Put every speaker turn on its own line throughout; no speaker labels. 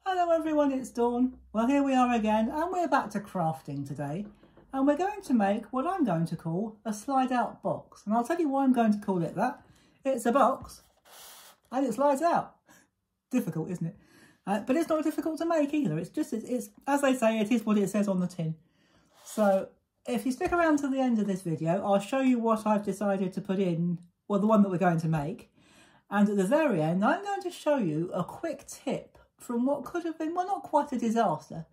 Hello everyone, it's Dawn. Well, here we are again and we're back to crafting today, and we're going to make what I'm going to call a slide out box, and I'll tell you why I'm going to call it that. It's a box and it slides out. Difficult, isn't it? But it's not difficult to make either. It's as they say, it is what it says on the tin. So if you stick around to the end of this video, I'll show you what I've decided to put in, well, the one that we're going to make. And at the very end, I'm going to show you a quick tip from what could have been, well, not quite a disaster,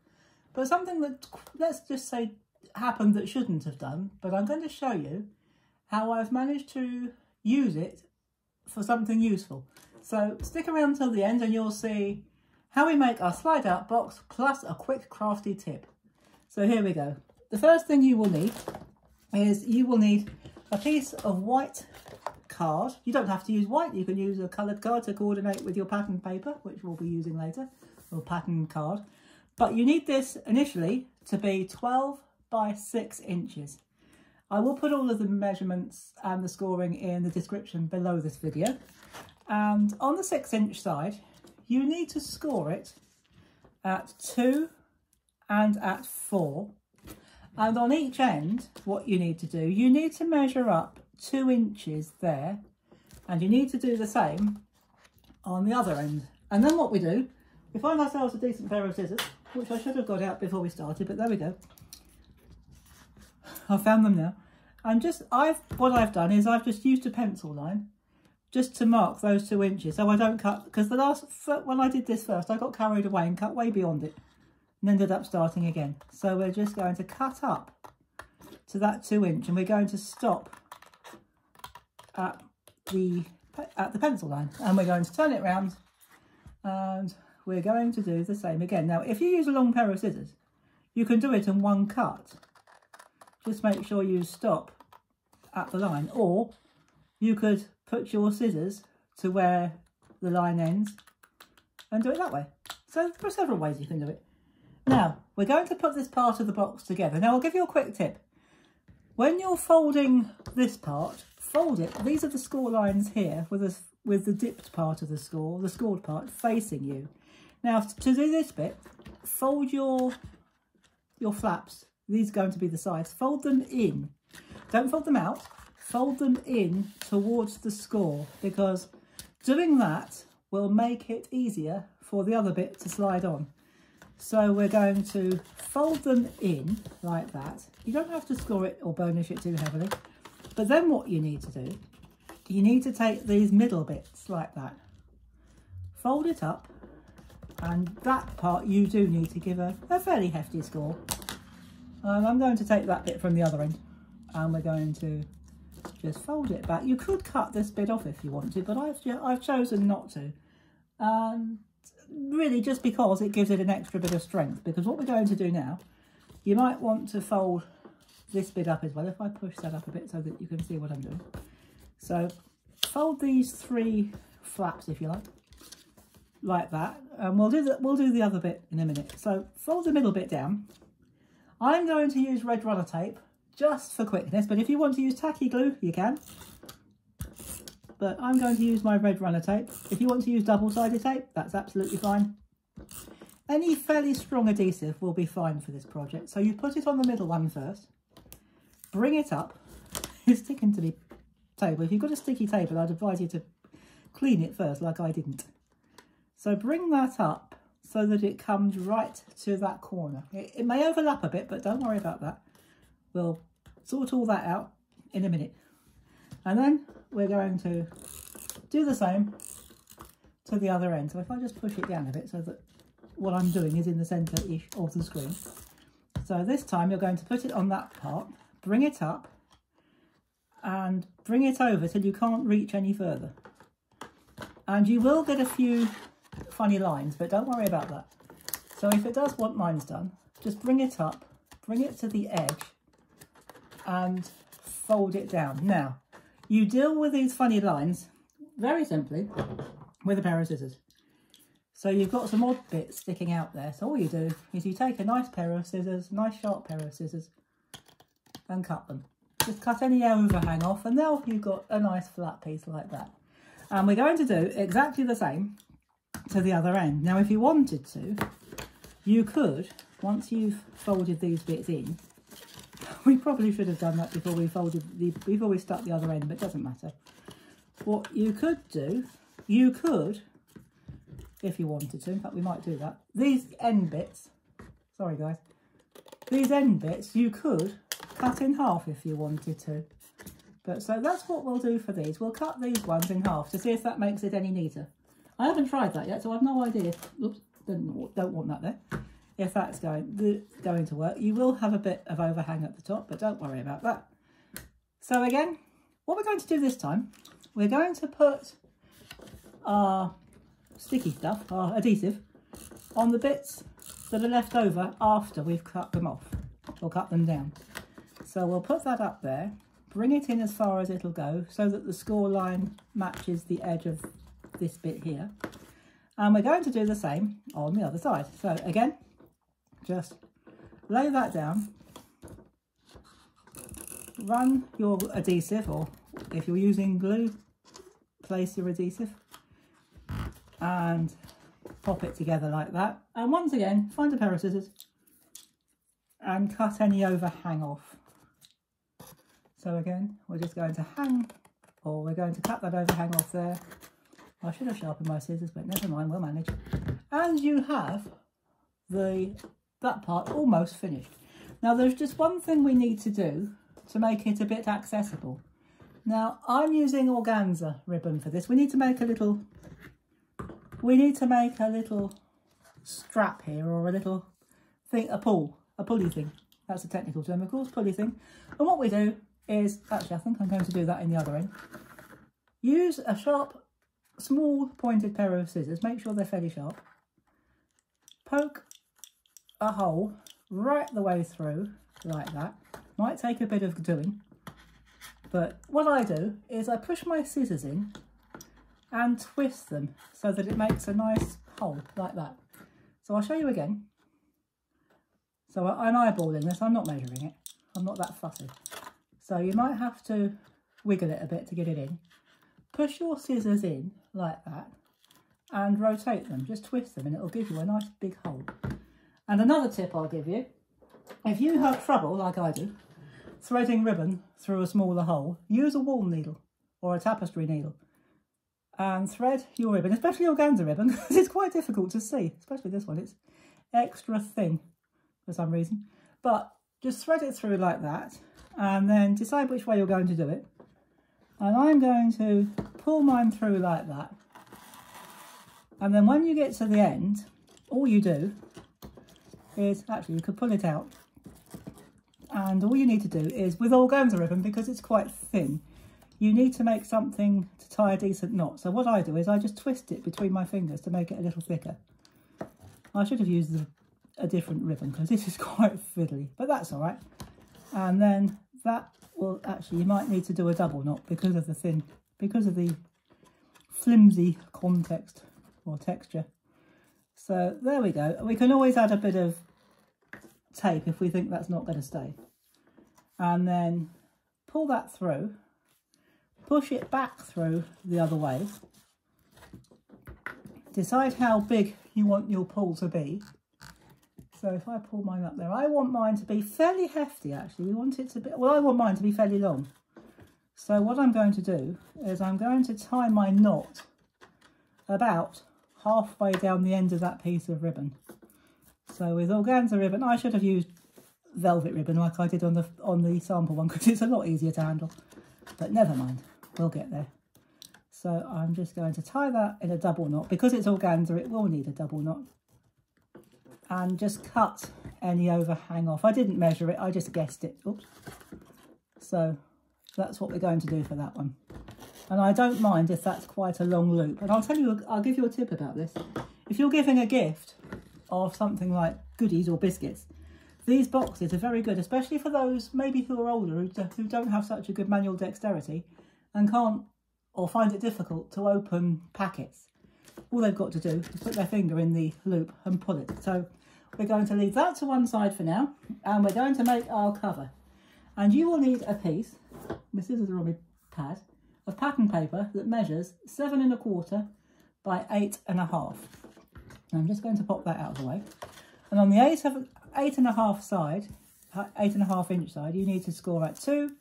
but something that, let's just say, happened that shouldn't have done. But I'm going to show you how I've managed to use it for something useful. So stick around till the end and you'll see how we make our slide out box plus a quick crafty tip. So here we go. The first thing you will need is a piece of white card. You don't have to use white, you can use a coloured card to coordinate with your pattern paper, which we'll be using later, or pattern card. But you need this initially to be 12 by 6 inches. I will put all of the measurements and the scoring in the description below this video. And on the 6-inch side, you need to score it at 2 and at 4. And on each end, what you need to do, you need to measure up 2 inches there, and you need to do the same on the other end. And then what we do, we find ourselves a decent pair of scissors, which I should have got out before we started, but there we go. I found them now. And what I've done is I've just used a pencil line just to mark those 2 inches, so I don't cut, because when I did this first, I got carried away and cut way beyond it and ended up starting again. So we're just going to cut up to that 2 inch, and we're going to stop at the pencil line, and we're going to turn it round and we're going to do the same again. Now if you use a long pair of scissors, you can do it in one cut. Just make sure you stop at the line, or you could put your scissors to where the line ends and do it that way. So there are several ways you can do it. Now we're going to put this part of the box together. Now I'll give you a quick tip. When you're folding this part, fold it. These are the score lines here with the dipped part of the scored part facing you. Now to do this bit, fold your flaps. These are going to be the sides. Fold them in. Don't fold them out. Fold them in towards the score, because doing that will make it easier for the other bit to slide on. So we're going to fold them in like that. You don't have to score it or burnish it too heavily. But then what you need to do, you need to take these middle bits like that. Fold it up, and that part you do need to give a fairly hefty score. And I'm going to take that bit from the other end, and we're going to just fold it back. You could cut this bit off if you want to, but I've chosen not to. Really just because it gives it an extra bit of strength, because what we're going to do now, you might want to fold this bit up as well. If I push that up a bit so that you can see what I'm doing. So fold these 3 flaps, if you like that, and we'll do the other bit in a minute. So fold the middle bit down. I'm going to use red runner tape just for quickness, but if you want to use tacky glue, you can. But I'm going to use my red runner tape. If you want to use double-sided tape, that's absolutely fine. Any fairly strong adhesive will be fine for this project. So you put it on the middle one first, bring it up. It's sticking to the table. If you've got a sticky table, I'd advise you to clean it first, like I didn't. So bring that up so that it comes right to that corner. It may overlap a bit, but don't worry about that. We'll sort all that out in a minute. And then we're going to do the same to the other end. So if I just push it down a bit so that what I'm doing is in the centre-ish of the screen. So this time you're going to put it on that part, bring it up and bring it over till you can't reach any further. And you will get a few funny lines, but don't worry about that. So if it does what mine's done, just bring it up, bring it to the edge and fold it down. Now, you deal with these funny lines very simply with a pair of scissors. So you've got some odd bits sticking out there. So all you do is you take a nice pair of scissors, nice sharp pair of scissors, and cut them. Just cut any overhang off, and now you've got a nice flat piece like that. And we're going to do exactly the same to the other end. Now, if you wanted to, you could, once you've folded these bits in, we probably should have done that before we stuck the other end, but it doesn't matter. What you could do, you could, if you wanted to, in fact we might do that, these end bits, sorry guys, these end bits you could cut in half if you wanted to. But so that's what we'll do for these. We'll cut these ones in half to see if that makes it any neater. I haven't tried that yet, so I've no idea. Oops, don't want that there. If that's going to work. You will have a bit of overhang at the top, but don't worry about that. So again, what we're going to do this time, we're going to put our sticky stuff, our adhesive, on the bits that are left over after we've cut them off, or cut them down. So we'll put that up there, bring it in as far as it'll go, so that the score line matches the edge of this bit here. And we're going to do the same on the other side. So again, just lay that down, run your adhesive, or if you're using glue, place your adhesive and pop it together like that. And once again, find a pair of scissors and cut any overhang off. So again, we're just going to we're going to cut that overhang off there. I should have sharpened my scissors, but never mind, we'll manage. And you have that part almost finished. Now there's just one thing we need to do to make it a bit accessible. Now I'm using organza ribbon for this. We need to make a little strap here, or a little thing, a pulley thing. That's a technical term, of course, pulley thing. And what we do is, actually I think I'm going to do that in the other end. Use a sharp, small pointed pair of scissors, make sure they're fairly sharp. Poke a hole right the way through like that. Might take a bit of doing, but what I do is I push my scissors in and twist them so that it makes a nice hole like that. So I'll show you again. So I'm eyeballing this, I'm not measuring it, I'm not that fussy. So you might have to wiggle it a bit to get it in. Push your scissors in like that and rotate them, just twist them, and it'll give you a nice big hole. And another tip I'll give you, if you have trouble, like I do, threading ribbon through a smaller hole, use a wool needle or a tapestry needle and thread your ribbon, especially organza ribbon, because it's quite difficult to see, especially this one, it's extra thin for some reason. But just thread it through like that and then decide which way you're going to do it. And I'm going to pull mine through like that. And then when you get to the end, all you do is, actually you could pull it out, and all you need to do is, with organza ribbon, because it's quite thin, you need to make something to tie a decent knot. So what I do is I just twist it between my fingers to make it a little thicker. I should have used a different ribbon because this is quite fiddly, but that's all right. And then that will, actually you might need to do a double knot because of the flimsy context or texture. So there we go. We can always add a bit of tape if we think that's not going to stay. And then pull that through, push it back through the other way. Decide how big you want your pull to be. So if I pull mine up there, I want mine to be fairly hefty actually. We want it to be, well, I want mine to be fairly long. So what I'm going to do is I'm going to tie my knot about halfway down the end of that piece of ribbon. So with organza ribbon, I should have used velvet ribbon like I did on the sample one because it's a lot easier to handle. But never mind, we'll get there. So I'm just going to tie that in a double knot. Because it's organza, it will need a double knot. And just cut any overhang off. I didn't measure it, I just guessed it. Oops. So that's what we're going to do for that one. And I don't mind if that's quite a long loop. And I'll give you a tip about this. If you're giving a gift of something like goodies or biscuits, these boxes are very good, especially for those maybe who are older, who don't have such a good manual dexterity and can't, or find it difficult to open packets. All they've got to do is put their finger in the loop and pull it. So we're going to leave that to one side for now, and we're going to make our cover. And you will need a piece, my scissors are on my pad, of pattern paper that measures 7 1/4 by 8 1/2. I'm just going to pop that out of the way. And on the 8.5 inch side, you need to score at 2,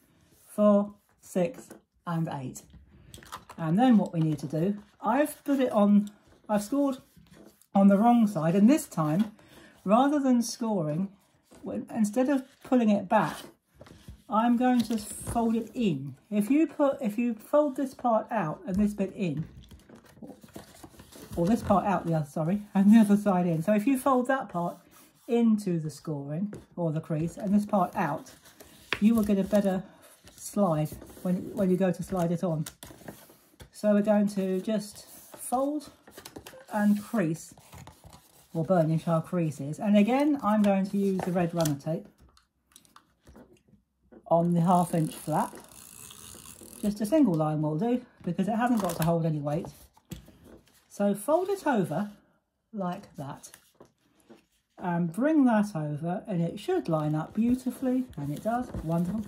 4, 6 and 8. And then what we need to do, I've scored on the wrong side, and this time, rather than scoring, instead of pulling it back, I'm going to fold it in. If you fold this part out and this bit in, or this part out and the other side in. So if you fold that part into the scoring or the crease and this part out, you will get a better slide when you go to slide it on. So we're going to just fold and crease, or burnish our creases. And again, I'm going to use the red runner tape on the 1/2 inch flap. Just a single line will do, because it hasn't got to hold any weight. So fold it over like that and bring that over, and it should line up beautifully, and it does. Wonderful.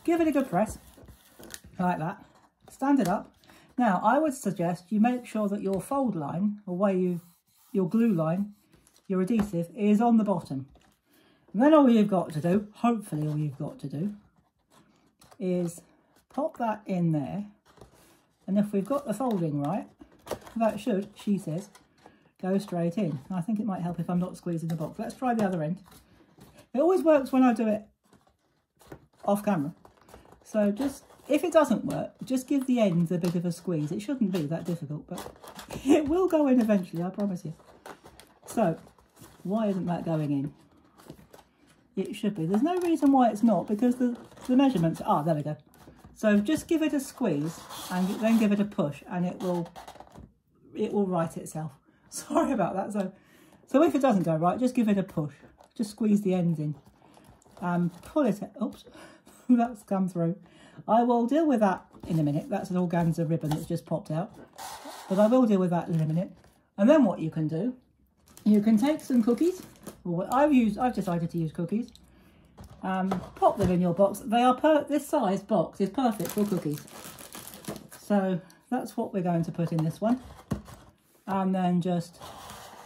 Give it a good press like that. Stand it up. Now I would suggest you make sure that your fold line, or your glue line, your adhesive, is on the bottom. And then all you've got to do, hopefully all you've got to do, is pop that in there, and if we've got the folding right, that should, she says, go straight in. I think it might help if I'm not squeezing the box. Let's try the other end. It always works when I do it off camera. So just, if it doesn't work, just give the ends a bit of a squeeze. It shouldn't be that difficult, but it will go in eventually, I promise you. So, why isn't that going in? It should be. There's no reason why it's not, because the measurements, there we go. So just give it a squeeze and then give it a push, and it will right itself. Sorry about that. So if it doesn't go right, just give it a push. Just squeeze the ends in. Pull it. Oops, that's come through. I will deal with that in a minute. That's an organza ribbon that's just popped out. But I will deal with that in a minute. And then what you can do, you can take some cookies. Or I've decided to use cookies. Pop them in your box. They are this size box is perfect for cookies. So that's what we're going to put in this one. And then just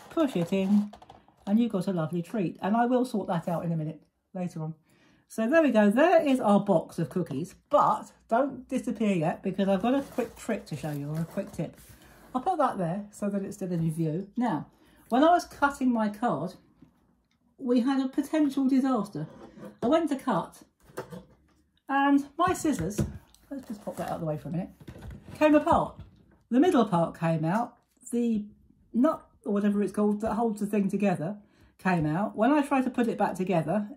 push it in, and you've got a lovely treat. And I will sort that out in a minute later on. So there we go. There is our box of cookies. But don't disappear yet, because I've got a quick trick to show you, or a quick tip. I'll put that there so that it's still in your view. Now, when I was cutting my card, we had a potential disaster. I went to cut, and my scissors, let's just pop that out of the way for a minute, came apart. The middle part came out. The nut, or whatever it's called, that holds the thing together, came out. When I tried to put it back together,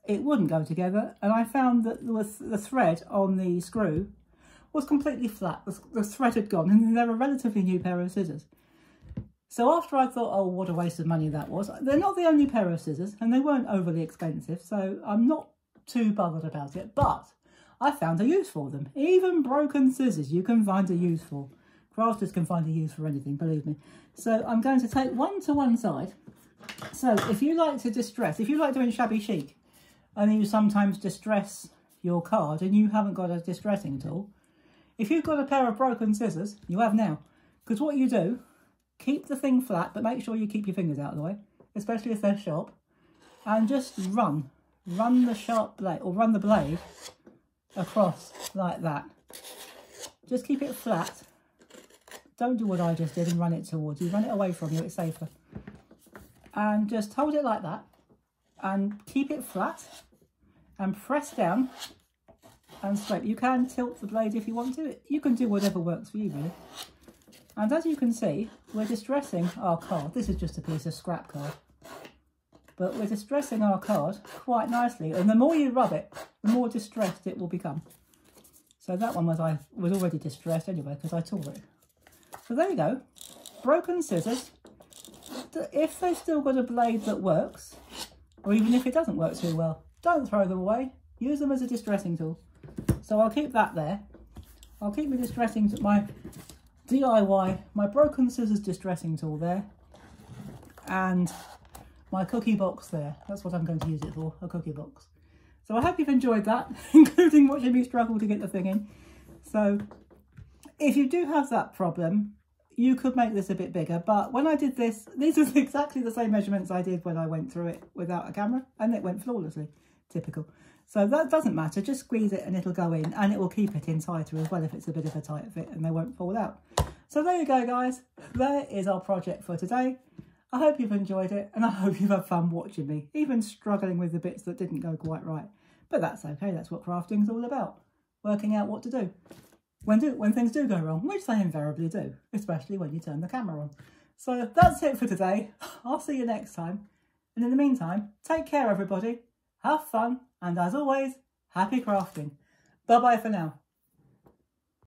it wouldn't go together, and I found that the thread on the screw was completely flat. The thread had gone, and they're a relatively new pair of scissors. So after I thought, oh, what a waste of money that was, they're not the only pair of scissors, and they weren't overly expensive, so I'm not too bothered about it, but I found a use for them. Even broken scissors you can find a use for. Crafters can find a use for anything, believe me. So I'm going to take one to one side. So if you like to distress, if you like doing shabby chic, and you sometimes distress your card and you haven't got a distressing tool, if you've got a pair of broken scissors, you have now. Because what you do, keep the thing flat, but make sure you keep your fingers out of the way, especially if they're sharp, and just run the sharp blade, or run the blade across like that. Just keep it flat. Don't do what I just did and run it towards you. Run it away from you, it's safer. And just hold it like that and keep it flat and press down and scrape. You can tilt the blade if you want to. You can do whatever works for you, really. And as you can see, we're distressing our card. This is just a piece of scrap card. But we're distressing our card quite nicely. And the more you rub it, the more distressed it will become. So that one was already distressed anyway, because I tore it. So there you go. Broken scissors. If they've still got a blade that works, or even if it doesn't work too well, don't throw them away. Use them as a distressing tool. So I'll keep that there. I'll keep my distressing, my DIY, my broken scissors distressing tool there, and my cookie box there. That's what I'm going to use it for, a cookie box. So I hope you've enjoyed that, including watching me struggle to get the thing in. So if you do have that problem, you could make this a bit bigger, but when I did this, these were exactly the same measurements I did when I went through it without a camera, and it went flawlessly. Typical. So that doesn't matter, just squeeze it and it'll go in, and it will keep it in tighter as well if it's a bit of a tight fit, and they won't fall out. So there you go, guys. There is our project for today. I hope you've enjoyed it, and I hope you've had fun watching me, even struggling with the bits that didn't go quite right. But that's okay, that's what crafting's all about. Working out what to do when things do go wrong, which they invariably do, especially when you turn the camera on. So that's it for today. I'll see you next time. And in the meantime, take care everybody, have fun, and as always, happy crafting. Bye bye for now.